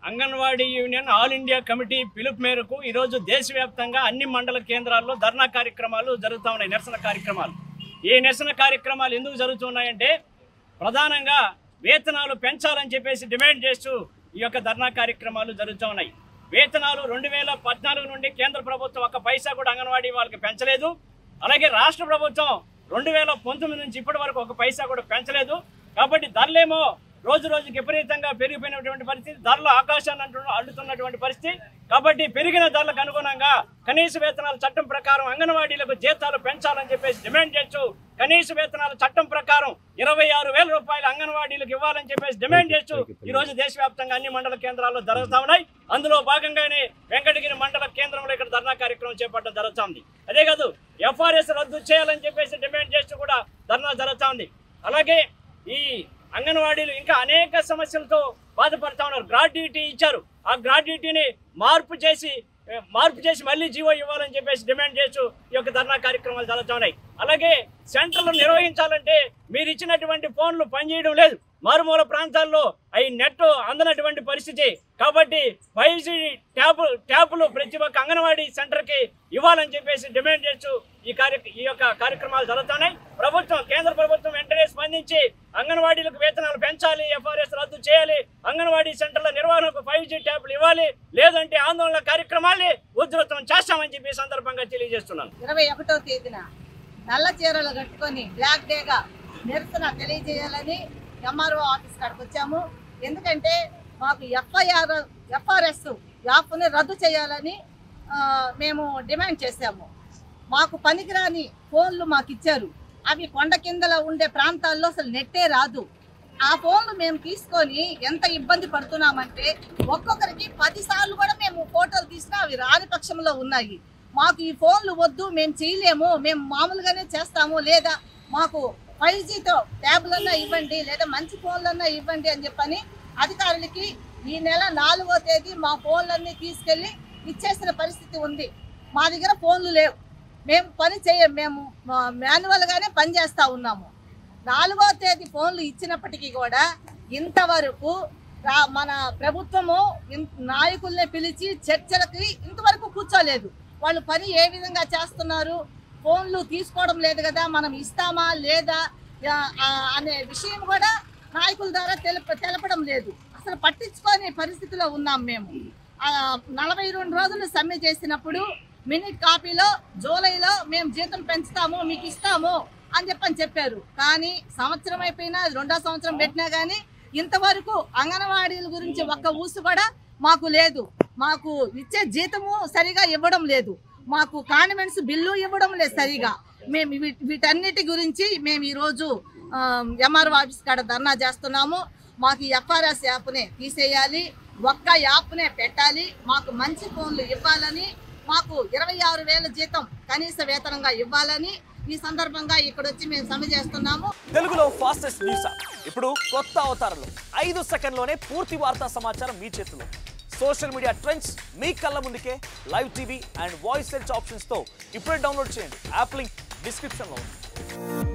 Anganwadi union all India committee పిలుపు మేరకు ఈరోజు దేశవ్యాప్తంగా అన్ని మండల కేంద్రాల్లో ధర్నా కార్యక్రమాలు జరుగుతూ ఉన్నాయి, నిరసన కార్యక్రమాలు. ఈ నిరసన కార్యక్రమాలు ఎందుకు జరుగుతున్నాయంటే ప్రధానంగా వేతనాలు పెంచాలని చెప్పేసి డిమాండ్ చేస్తూ ఈ యొక్క ధర్నా కార్యక్రమాలు జరుగుతూ ఉన్నాయి. వేతనాలు 2014 నుండి కేంద్ర ప్రభుత్వం ఒక్క పైసా కూడా అంగన్వాడీ వాళ్ళకి పెంచలేదు. అలాగే రాష్ట్ర ప్రభుత్వం 2019 నుంచి ఇప్పటి వరకు ఒక పైసా కూడా పెంచలేదు. కాబట్టి ధరలేమో రోజు రోజుకి విపరీతంగా పెరిగిపోయినటువంటి పరిస్థితి, ధరలు ఆకాశాన్ని అల్లుతున్నటువంటి పరిస్థితి. కాబట్టి పెరిగిన ధరలకు అనుగుణంగా కనీస వేతనాల చట్టం ప్రకారం అంగన్వాడీలకు జీతాలు పెంచాలని చెప్పేసి డిమాండ్ చేస్తూ కనీస వేతనాల చట్టం ప్రకారం 26,000 రూపాయలు అంగన్వాడీలకు ఇవ్వాలని చెప్పేసి డిమాండ్ చేస్తూ ఈ రోజు దేశవ్యాప్తంగా అన్ని మండల కేంద్రాల్లో జరుగుతూ ఉన్నాయి. అందులో భాగంగానే వెంకటగిరి మండల కేంద్రంలో ఇక్కడ ధర్నా కార్యక్రమం చేపట్టడం జరుగుతుంది. అదే కాదు, ఎఫ్ఆర్ఎస్ రద్దు చేయాలని చెప్పేసి డిమాండ్ చేస్తూ కూడా ధర్నా జరుగుతుంది. అలాగే ఈ అంగన్వాడీలు ఇంకా అనేక సమస్యలతో బాధపడతా ఉన్నారు. గ్రాడ్యుటీ ఇచ్చారు, ఆ గ్రాడ్యుటీని మార్పు చేసి మళ్ళీ జీవో ఇవ్వాలని చెప్పేసి డిమాండ్ చేస్తూ ఈ యొక్క ధర్నా కార్యక్రమాలు జరుగుతూ ఉన్నాయి. అలాగే సెంటర్లు నిర్వహించాలంటే మీరు ఇచ్చినటువంటి ఫోన్లు పనిచేయడం లేదు, మారుమూల ప్రాంతాల్లో అవి నెట్ అందనటువంటి పరిస్థితి. కాబట్టి 5G ట్యాపులు ప్రతి ఒక్క అంగన్వాడీ సెంటర్కి ఇవ్వాలని చెప్పేసి డిమాండ్ చేస్తూ ఈ యొక్క కార్యక్రమాలు జరుగుతున్నాయి. కేంద్ర ప్రభుత్వం వెంటనే స్పందించి అంగన్వాడీలకు వేతనాలు పెంచాలి, ఎఫ్ఆర్ఎస్ రద్దు చేయాలి, అంగన్వాడీ సెంటర్ల నిర్వహణకు 5G ట్యాపులు ఇవ్వాలి, లేదంటే ఆందోళన కార్యక్రమాల్ని ఉధృతం చేస్తామని చెప్పి సందర్భంగా తెలియజేస్తున్నాను. 21వ తేదీన నల్ల చీరలు కట్టుకొని బ్లాక్ డేగా నిరసన తెలియజేయాలని ఎంఆర్ఓ ఆఫీస్ కాడికి వచ్చాము. ఎందుకంటే మాకు ఎఫ్ఆర్ఎస్ యాప్ని రద్దు చేయాలని మేము డిమాండ్ చేశాము. మాకు పనికిరాని ఫోన్లు మాకు ఇచ్చారు, అవి కొండ కిందలో ఉండే ప్రాంతాల్లో అసలు నెట్టే రాదు. ఆ ఫోన్లు మేము తీసుకొని ఎంత ఇబ్బంది పడుతున్నామంటే ఒక్కొక్కరికి 10 సార్లు కూడా మేము ఫోటోలు తీసినా అవి రాని పక్షంలో ఉన్నాయి. మాకు ఈ ఫోన్లు వద్దు, మేము చేయలేము, మేము మామూలుగానే చేస్తాము, లేదా మాకు 5Gతో ట్యాబ్లన్నా ఇవ్వండి, లేదా మంచి ఫోన్లన్నా ఇవ్వండి అని చెప్పని అధికారులకి ఈ నెల 4వ తేదీ మా ఫోన్లన్నీ తీసుకెళ్ళి ఇచ్చేసిన పరిస్థితి ఉంది. మా దగ్గర ఫోన్లు లేవు, మేము మేము మాన్యువల్గానే పనిచేస్తూ ఉన్నాము. 4వ తేదీ ఫోన్లు ఇచ్చినప్పటికీ కూడా ఇంతవరకు మన ప్రభుత్వము నాయకుల్ని పిలిచి చర్చలకి ఇంతవరకు కూర్చోలేదు. వాళ్ళు పని ఏ విధంగా చేస్తున్నారు, ఫోన్లు తీసుకోవడం లేదు కదా, మనం ఇస్తామా లేదా అనే విషయం కూడా నాయకుల ద్వారా తెలపడం లేదు. అసలు పట్టించుకోని పరిస్థితిలో ఉన్నాం మేము. 42 రోజులు సమ్మె చేసినప్పుడు మినిట్ కాపీలో జూలైలో మేము జీతం పెంచుతాము, మీకు ఇస్తాము అని చెప్పారు. కానీ సంవత్సరం అయిపోయినా, 2వ సంవత్సరం పెట్టినా కానీ ఇంతవరకు అంగన్వాడీల గురించి ఒక్క ఊసు కూడా మాకు లేదు. మాకు ఇచ్చే జీతము సరిగా ఇవ్వడం లేదు, మాకు కాన్వెంట్స్ బిల్లు ఇవ్వడం లేదు సరిగా. మేము వీటన్నిటి గురించి మేము ఈరోజు ఎంఆర్ఓ ఆఫీస్ కాడ ధర్నా చేస్తున్నాము. మాకు ఎఫ్ఆర్ఎస్ యాప్నే తీసేయాలి, ఒక్క యాప్నే పెట్టాలి, మాకు మంచి ఫోన్లు ఇవ్వాలని, మాకు 26,000 జీతం కనీస వేతనంగా ఇవ్వాలని ఈ సందర్భంగా ఇక్కడ వచ్చి మేము సమ్మె చేస్తున్నాము. తెలుగులో ఫాస్టెస్ట్ న్యూస్ ఇప్పుడు కొత్త అవతారంలో 5 సెకండ్లోనే పూర్తి వార్తా సమాచారం మీ చేతిలో. సోషల్ మీడియా ట్రెండ్స్ మీ కళ్ళ ముందుకే live TV and voice search ఆప్షన్స్తో ఇప్పుడే డౌన్లోడ్ చేయండి. యాప్ లింక్ డిస్క్రిప్షన్లో ఉంది.